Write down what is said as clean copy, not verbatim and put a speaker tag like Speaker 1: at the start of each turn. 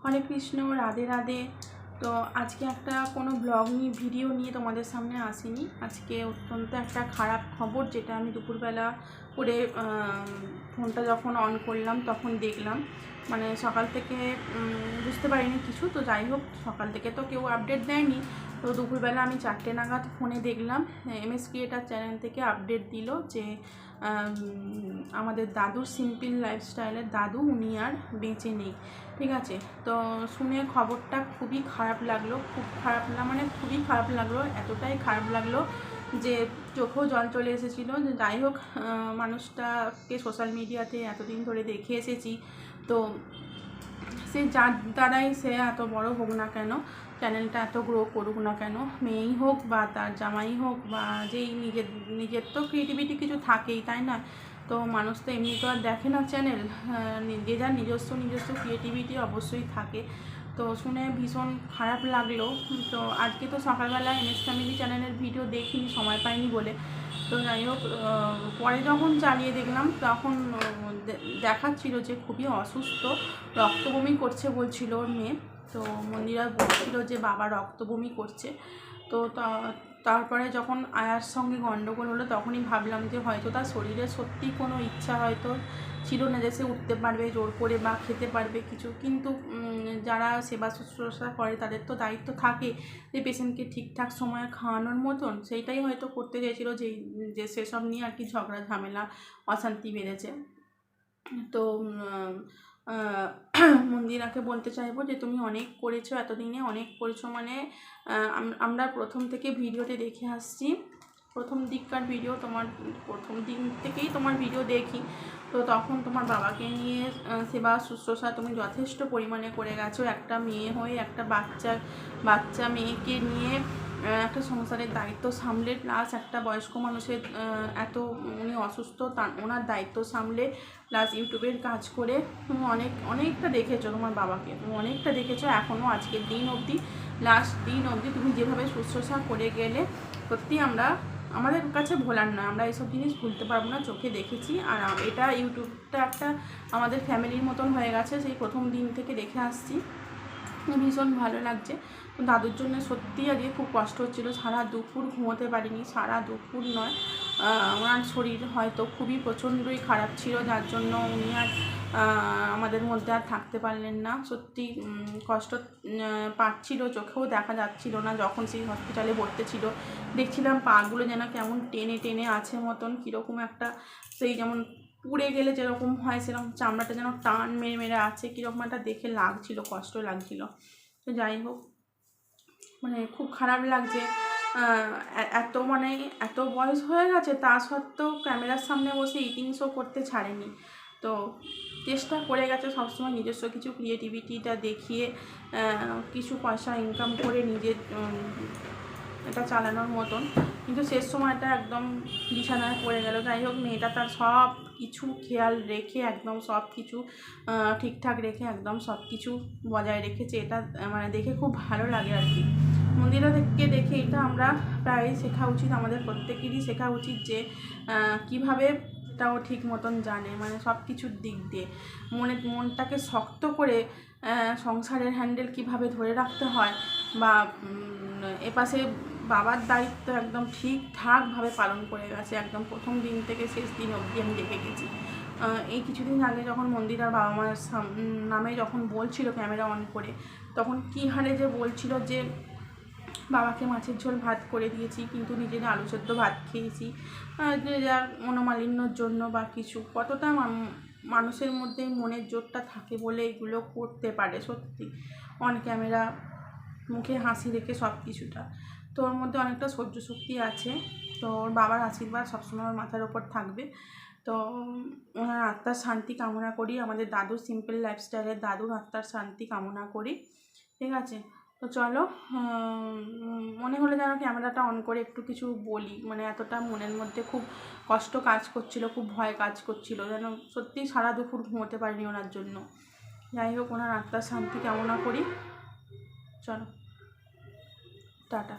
Speaker 1: হরে কৃষ্ণ, রাধে রাধে। তো আজকে একটা কোনো ব্লগ নিয়ে ভিডিও নিয়ে তোমাদের সামনে আসিনি। আজকে অত্যন্ত একটা খারাপ খবর, যেটা আমি দুপুরবেলা করে ফোনটা যখন অন করলাম তখন দেখলাম। মানে সকাল থেকে বুঝতে পারিনি কিছু, তো যাই হোক, সকাল থেকে তো কেউ আপডেট দেয়নি। তো দুপুরবেলা আমি 4টে নাগাদ ফোনে দেখলাম MS ক্রিয়েটার চ্যানেল থেকে আপডেট দিল যে আমাদের দাদুর সিম্পল লাইফস্টাইলের দাদু উনি আর বেঁচে নেই। ঠিক আছে, তো শুনে খবরটা খুবই খারাপ লাগলো, খুব খারাপ না মানে খুবই খারাপ লাগলো, এতটাই খারাপ লাগলো যে চোখেও জল চলে এসেছিলো। যে যাই হোক, মানুষটাকে সোশ্যাল মিডিয়াতে এতদিন ধরে দেখে এসেছি, তো সে যার দ্বারাই সে এত বড় হোক না কেন, চ্যানেলটা এত গ্রো করুক না কেন, মেয়েই হোক বা তার জামাই হোক বা যেই নিজের তো ক্রিয়েটিভিটি কিছু থাকেই, তাই না? তো মানুষ তো এমনি তো আর দেখে না চ্যানেল, যে যার নিজস্ব ক্রিয়েটিভিটি অবশ্যই থাকে। তো শুনে ভীষণ খারাপ লাগলো। তো আজকে তো সকালবেলা MS ফ্যামিলি চ্যানেলের ভিডিও দেখিনি, সময় পাইনি বলে। তো যাই হোক, পরে যখন চালিয়ে দেখলাম তখন দেখাচ্ছিল যে খুবই অসুস্থ, রক্তবমি করছে বলছিল ওর মেয়ে। তো মন্দিরা বলছিল যে বাবা রক্তবমি করছে। তো তারপরে যখন আয়ার সঙ্গে গণ্ডগোল হলো তখনই ভাবলাম যে হয়তো তার শরীরে সত্যি কোনো ইচ্ছা হয়তো ছিল না যে সে উঠতে পারবে জোর করে বা খেতে পারবে কিছু। কিন্তু যারা সেবা শুশ্রূষা করে তাদের তো দায়িত্ব থাকে যে পেশেন্টকে ঠিকঠাক সময়ে খাওয়ানোর মতন, সেইটাই হয়তো করতে চাইছিল, যে সেসব নিয়ে আর কি ঝগড়া ঝামেলা অশান্তি বেড়েছে। তো মন্দিরাকে বলতে চাইবো যে তুমি অনেক করেছো, এতদিনে অনেক করেছো। মানে আমরা প্রথম থেকে ভিডিওতে দেখে আসছি, প্রথম দিককার ভিডিও, তোমার প্রথম দিন থেকেই তোমার ভিডিও দেখি। তো তখন তোমার বাবাকে নিয়ে সেবা শুশ্রূষা তুমি যথেষ্ট পরিমাণে করে গেছো। একটা মেয়ে হয়ে একটা বাচ্চা মেয়েকে নিয়ে একটা সংসারের দায়িত্ব সামলে, প্লাস একটা বয়স্ক মানুষের এত উনি অসুস্থ, ওনার দায়িত্ব সামলে, প্লাস ইউটিউবের কাজ করে তুমি অনেকটা দেখেছো তোমার বাবাকে, তুমি অনেকটা দেখেছো। এখনও আজকের দিন অবধি, লাস্ট দিন অবধি তুমি যেভাবে শুশ্রূষা করে গেলে, সত্যি আমাদের কাছে ভোলার নয়, আমরা এইসব জিনিস ভুলতে পারবো না, চোখে দেখেছি। আর এটা ইউটিউবটা একটা আমাদের ফ্যামিলির মতন হয়ে গেছে, সেই প্রথম দিন থেকে দেখে আসছি। ভীষণ ভালো লাগছে। দাদুর জন্য সত্যি আজকে খুব কষ্ট হচ্ছিলো, সারা দুপুর ঘুমোতে পারিনি, সারা দুপুর নয়, ওনার শরীর হয়তো খুবই প্রচণ্ডই খারাপ ছিল, যার জন্য উনি আর আমাদের মধ্যে আর থাকতে পারলেন না। সত্যি কষ্ট পাচ্ছিল, চোখেও দেখা যাচ্ছিল না। যখন সেই হসপিটালে ভর্তি ছিল দেখছিলাম পাগুলো যেন কেমন টেনে টেনে আছে মতন, কীরকম একটা সেই যেমন পুড়ে গেলে যেরকম হয় সেরকম চামড়াটা যেন টান মেরে মেরে আছে, কীরকম একটা দেখে লাগছিল, কষ্ট লাগছিল। তো যাই হোক, মানে খুব খারাপ লাগছে। এত বয়স হয়ে গেছে, তা সত্ত্বেও ক্যামেরার সামনে বসে ইটিং শো করতে ছাড়েনি। তো চেষ্টা করে গেছে সবসময় নিজস্ব কিছু ক্রিয়েটিভিটিটা দেখিয়ে কিছু পয়সা ইনকাম করে নিজের এটা চালানোর মতন, কিন্তু শেষ সময়টা একদম বিছানায় পড়ে গেল। যাই হোক, মেয়েটা তার সব কিছু খেয়াল রেখে, একদম সব কিছু ঠিকঠাক রেখে, একদম সব কিছু বজায় রেখেছে। এটা মানে দেখে খুব ভালো লাগে আর কি। মন্দিরাকে দেখে এটা আমরা প্রায় শেখা উচিত, আমাদের প্রত্যেকেরই শেখা উচিত যে কীভাবে তাও ঠিক মতন জানে, মানে সব কিছুর দিক দিয়ে মনটাকে শক্ত করে সংসারের হ্যান্ডেল কিভাবে ধরে রাখতে হয়, বা এপাশে বাবার দায়িত্ব একদম ঠিকঠাকভাবে পালন করে গেছে, একদম প্রথম দিন থেকে শেষ দিন অবধি আমি দেখে গেছি। এই কিছুদিন আগে যখন মন্দিরার বাবা মায়ের নামে যখন বলছিল ক্যামেরা অন করে, তখন কী হারে যে বলছিল যে বাবাকে মাছের ঝোল ভাত করে দিয়েছি, কিন্তু নিজের আলু সেদ্ধ ভাত খেয়েছি, যে যার মনোমালিন্যর জন্য বা কিছু। কতটা মানুষের মধ্যে মনের জোরটা থাকে বলে এগুলো করতে পারে, সত্যি অন ক্যামেরা মুখে হাসি রেখে সব কিছুটা। তো ওর মধ্যে অনেকটা সহ্য শক্তি আছে। তো ওর বাবার আশীর্বাদ সবসময় ওর মাথার ওপর থাকবে। তো ওনার আত্মার শান্তি কামনা করি, আমাদের দাদুর সিম্পল লাইফস্টাইলের দাদুর আত্মার শান্তি কামনা করি। ঠিক আছে, তো চলো, মনে হলো যেন ক্যামেরাটা অন করে একটু কিছু বলি, মানে এতটা মনের মধ্যে খুব কষ্ট কাজ করছিল, খুব ভয় কাজ করছিল, যেন সত্যি সারা দুপুর ঘুমোতে পারিনি ওনার জন্য। যাই হোক, ওনার আত্মার শান্তি কামনা করি। চলো, টাটা।